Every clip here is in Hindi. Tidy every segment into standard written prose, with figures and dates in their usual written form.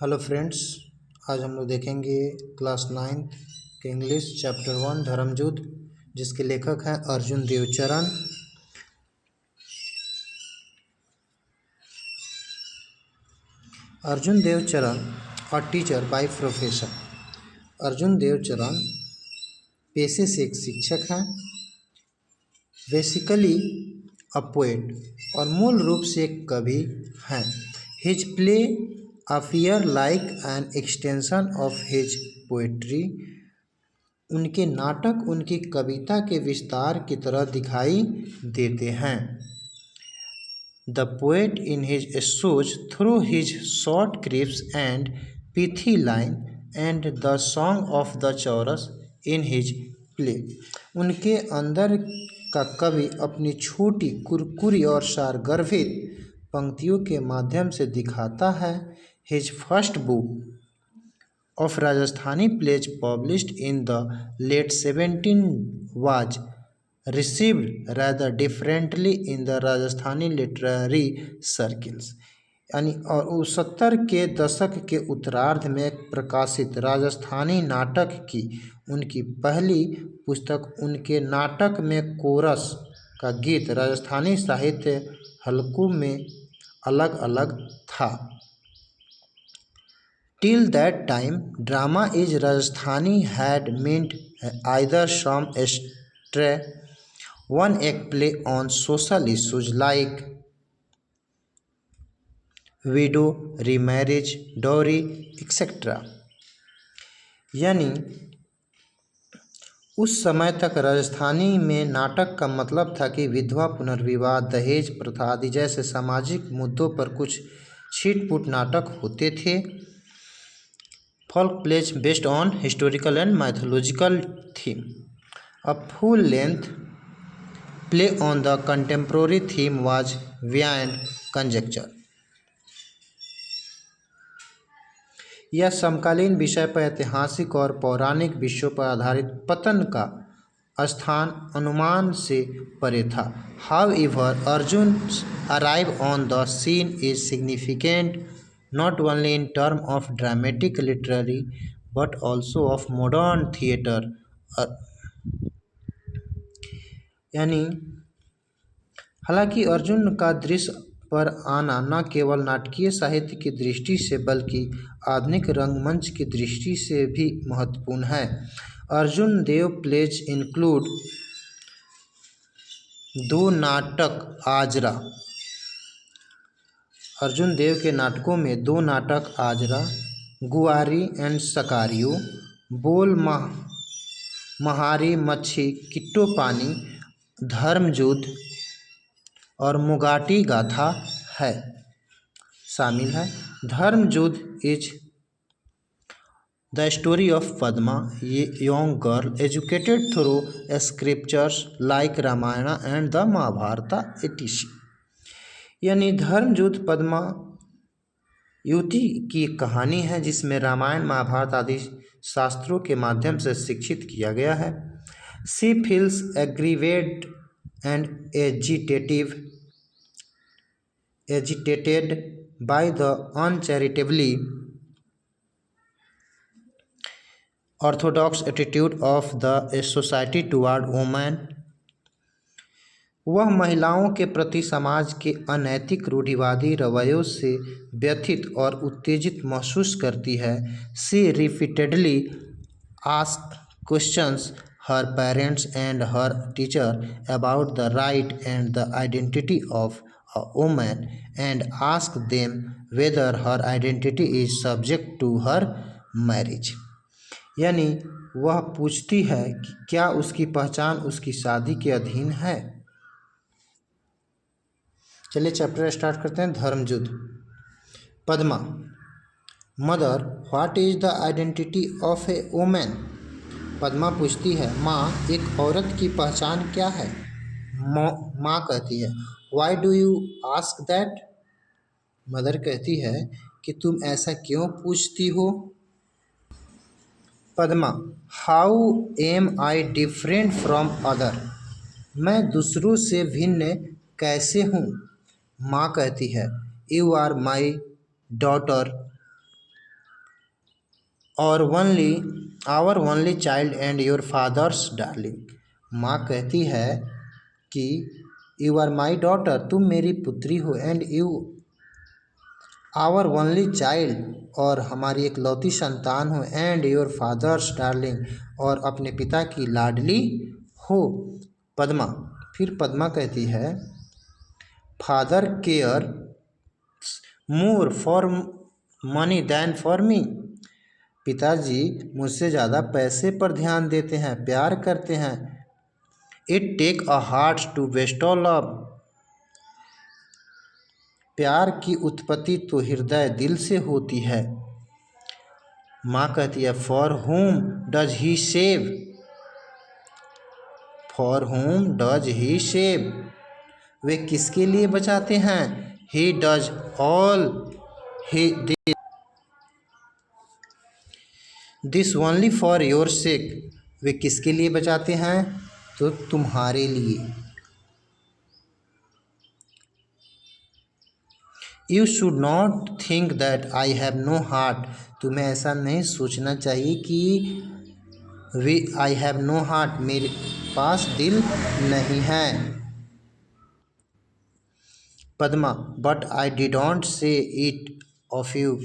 हेलो फ्रेंड्स, आज हम लोग देखेंगे क्लास 9th के इंग्लिश चैप्टर 1 धर्मयुद्ध, जिसके लेखक हैं Arjun Devcharan. Arjun Devcharan a teacher by profession. Arjun Devcharan पेशे से एक शिक्षक हैं, बेसिकली अ पोएट, और मूल रूप से एक कवि हैं। His play appear like an extension of his poetry. उनके नाटक उनकी कविता के विस्तार की तरह दिखाई देते हैं। The poet in his shows through his short crisp and pithy line and the song of the chorus in his play. उनके अंदर का कवि अपनी छोटी कुरकुरी और सारगर्भित पंक्तियों के माध्यम से दिखाता है। His first book of Rajasthani plays published in the late 17 was received rather differently in the Rajasthani literary circles। यानी और 70 के दशक के उत्तरार्ध में प्रकाशित राजस्थानी नाटक की उनकी पहली पुस्तक उनके नाटक में कोरस का गीत राजस्थानी साहित्य हलकों में अलग अलग था। Till that time, drama is Rajasthani had meant either some stray one-act play on social issues like widow, remarriage, dowry, etc. यानी उस समय तक राजस्थानी में नाटक का मतलब था कि विधवा पुनर्विवाह, दहेज प्रथा आदि जैसे सामाजिक मुद्दों पर कुछ छिटपुट नाटक होते थे। Folk plays based on historical and mythological theme. A full-length play on the contemporary theme was beyond conjecture. यह समकालीन विषय पर ऐतिहासिक और पौराणिक विषयों पर आधारित पतन का स्थान अनुमान से परे था। However, Arjun's arrival on the scene is significant not only in terms of dramatic literary but also of modern theatre। यानी हालांकि अर्जुन का दृश्य पर आना न केवल नाटकीय साहित्य की दृष्टि से बल्कि आधुनिक रंगमंच की दृष्टि से भी महत्वपूर्ण है। अर्जुन देव प्लेज इंक्लूड दो नाटक आजरा। अर्जुन देव के नाटकों में दो नाटक आजरा, गुआरी एंड सकारियो, बोल महारी मच्छी, किट्टो पानी, धर्मयुद्ध और मुगाटी गाथा है शामिल है। Dharmayuddha is the story of Padma, young girl educated through scriptures like Ramayana and the Mahabharata etc। यानी धर्मयुद्ध पद्मा युवती की कहानी है जिसमें रामायण महाभारत आदि शास्त्रों के माध्यम से शिक्षित किया गया है। She feels aggrieved and agitated by the uncharitably orthodox attitude of the society toward women. वह महिलाओं के प्रति समाज के अनैतिक रूढ़िवादी रवैयों से व्यथित और उत्तेजित महसूस करती है। She repeatedly asked questions her parents and her teacher about the right and the identity of a woman and ask them whether her identity is subject to her marriage. यानी वह पूछती है कि क्या उसकी पहचान उसकी शादी के अधीन है। चलिए चैप्टर स्टार्ट करते हैं। Dharmayuddha. Padma. Mother, what is the identity of a women. Padma पूछती है, माँ, एक औरत की पहचान क्या है। माँ कहती है, why do you ask that. Mother कहती है कि तुम ऐसा क्यों पूछती हो। Padma, how am I different from other. मैं दूसरों से भिन्न कैसे हूँ। माँ कहती है, यू आर माई डॉटर और only our only child and your father's darling. माँ कहती है कि यू आर माई डॉटर, तुम मेरी पुत्री हो, and you our only child, और हमारी एक लौती संतान हो, एंड योर फादर्स डार्लिंग, और अपने पिता की लाडली हो। पद्मा, फिर पद्मा कहती है father care more for money than for me. पिताजी मुझसे ज़्यादा पैसे पर ध्यान देते हैं, प्यार करते हैं। It take a heart to bestow love. प्यार की उत्पत्ति तो हृदय दिल से होती है। माँ कहती है for whom does he save, for whom does he save, वे किसके लिए बचाते हैं। He does all he this only for your sake, वे किसके लिए बचाते हैं, तो तुम्हारे लिए। You should not think that I have no heart, तुम्हें ऐसा नहीं सोचना चाहिए कि आई हैव नो हार्ट, मेरे पास दिल नहीं है। पद्मा, बट आई डिडोंट से इट ऑफ यू।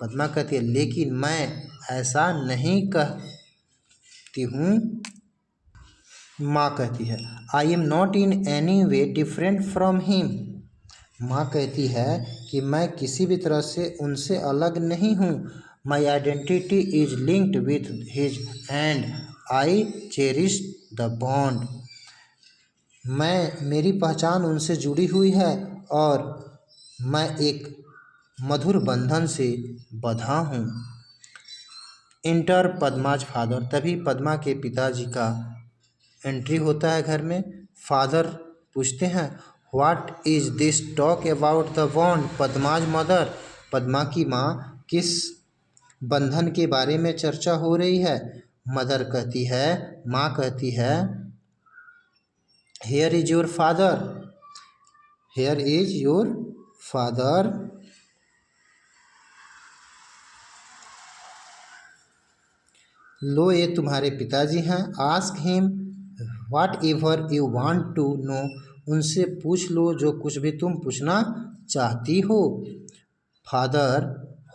पद्मा कहती है लेकिन मैं ऐसा नहीं कहती हूँ। माँ कहती है I am not in any way different from him. माँ कहती है कि मैं किसी भी तरह से उनसे अलग नहीं हूँ। My identity is linked with his and I cherish the bond. मेरी पहचान उनसे जुड़ी हुई है और मैं एक मधुर बंधन से बंधा हूँ। इंटर पद्माज फादर, तभी पद्मा के पिताजी का एंट्री होता है घर में। फादर पूछते हैं what is this talk about the bond Padma's mother. Padma की माँ किस बंधन के बारे में चर्चा हो रही है। मदर कहती है, माँ कहती है here is your father, here is your father. लो ये तुम्हारे पिताजी हैं। Ask him whatever you want to know, उनसे पूछ लो जो कुछ भी तुम पूछना चाहती हो। Father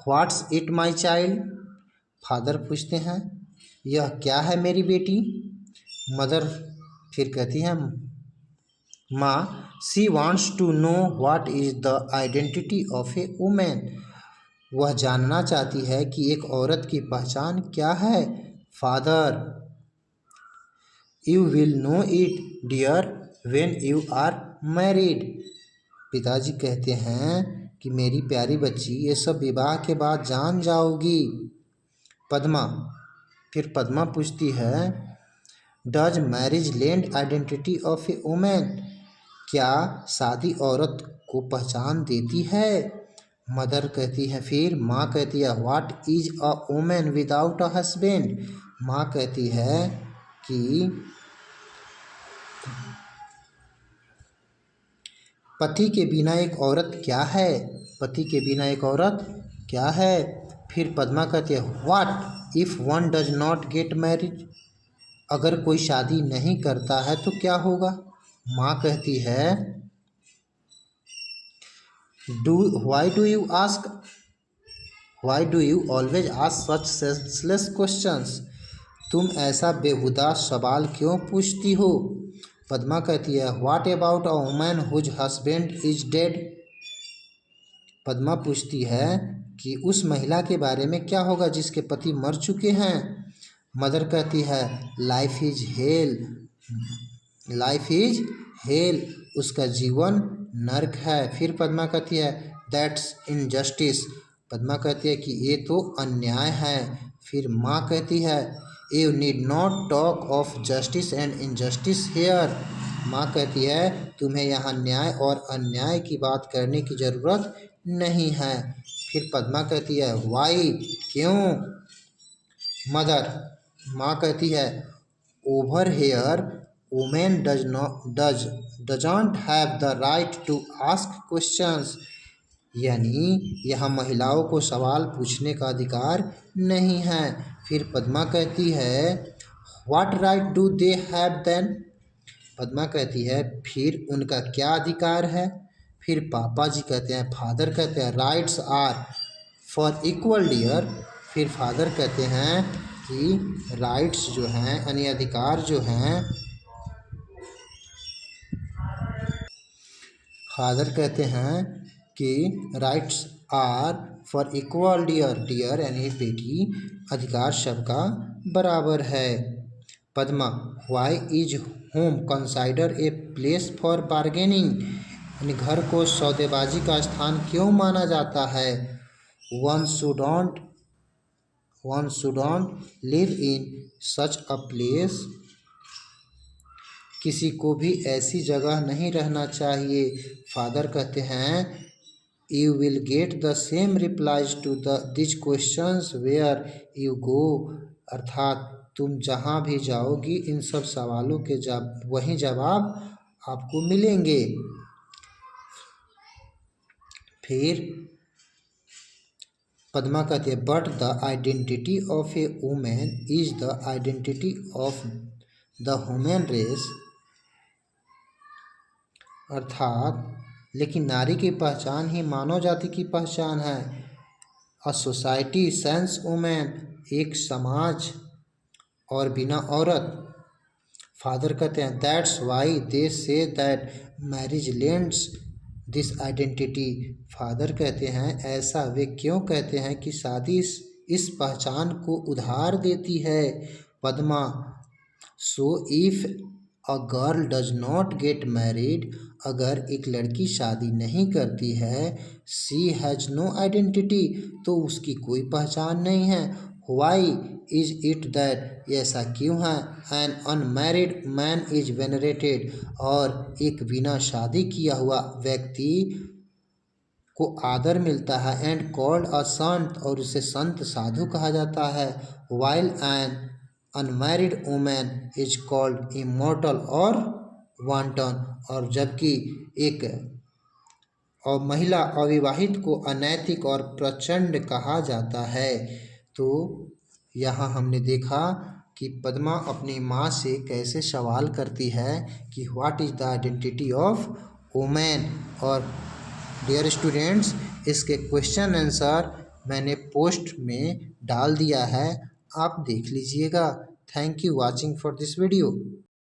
what's it my child, father पूछते हैं यह क्या है मेरी बेटी। मदर फिर कहती है माँ she wants to know what is the identity of a women, वह जानना चाहती है कि एक औरत की पहचान क्या है। Father you will know it dear when you are married, पिताजी कहते हैं कि मेरी प्यारी बच्ची ये सब विवाह के बाद जान जाओगी। पद्मा, फिर पद्मा पूछती है does marriage land identity of a women, क्या शादी औरत को पहचान देती है। मदर कहती है, फिर माँ कहती है what is a women without a husband, माँ कहती है कि पति के बिना एक औरत क्या है, पति के बिना एक औरत क्या है। फिर पद्मा कहती है what if one does not get married, अगर कोई शादी नहीं करता है तो क्या होगा। माँ कहती है why do you always ask such senseless questions, तुम ऐसा बेहुदा सवाल क्यों पूछती हो। पद्मा कहती है what about a woman whose husband is dead, Padma पूछती है कि उस महिला के बारे में क्या होगा जिसके पति मर चुके हैं। मदर कहती है life is hello, life is hello, उसका जीवन नर्क है। फिर पद्मा कहती है दैट्स इनजस्टिस, पद्मा कहती है कि ये तो अन्याय है। फिर माँ कहती है you need not talk of justice and injustice here, माँ कहती है तुम्हें यहाँ न्याय और अन्याय की बात करने की ज़रूरत नहीं है। फिर पद्मा कहती है वाई, क्यों। मदर, माँ कहती है over here women doesn't have the right to ask questions, यानी यहाँ महिलाओं को सवाल पूछने का अधिकार नहीं है। फिर पद्मा कहती है what right do they have then. Padma कहती है फिर उनका क्या अधिकार है। फिर पापा जी कहते हैं, फादर कहते हैं rights are for equal dear. फिर फादर कहते हैं कि राइट्स जो हैं यानी अधिकार जो हैं, फादर कहते हैं कि rights are for equal dear, dear यानी बेटी, अधिकार सबका बराबर है। Padma why is home consider a place for bargaining, यानी घर को सौदेबाजी का स्थान क्यों माना जाता है। One shouldn't live in such a place, किसी को भी ऐसी जगह नहीं रहना चाहिए। फादर कहते हैं you will get the same replies to this questions where you go, अर्थात तुम जहाँ भी जाओगी इन सब सवालों के वही जवाब आपको मिलेंगे। फिर पद्मा कहती है but the identity of a women is the identity of the human race, अर्थात लेकिन नारी की पहचान ही मानव जाति की पहचान है। अ सोसाइटी सेंस वुमेन, एक समाज और बिना औरत। फादर कहते हैं that's why they say that marriage lends this identity. Father कहते हैं ऐसा वे क्यों कहते हैं कि शादी इस पहचान को उधार देती है। Padma so if a girl does not get married, अगर एक लड़की शादी नहीं करती है, शी हैज़ नो आइडेंटिटी, तो उसकी कोई पहचान नहीं है। वाई इज इट दैट, ऐसा क्यों है। An unmarried man is venerated, और एक बिना शादी किया हुआ व्यक्ति को आदर मिलता है। एंड कॉल्ड अ संत, और उसे संत साधु कहा जाता है। While an unmarried women is called immortal और वांटन, और जबकि एक और महिला अविवाहित को अनैतिक और प्रचंड कहा जाता है। तो यहाँ हमने देखा कि पद्मा अपनी माँ से कैसे सवाल करती है कि what is the identity of women. और डियर स्टूडेंट्स, इसके क्वेश्चन आंसर मैंने पोस्ट में डाल दिया है, आप देख लीजिएगा। Thank you watching for this video.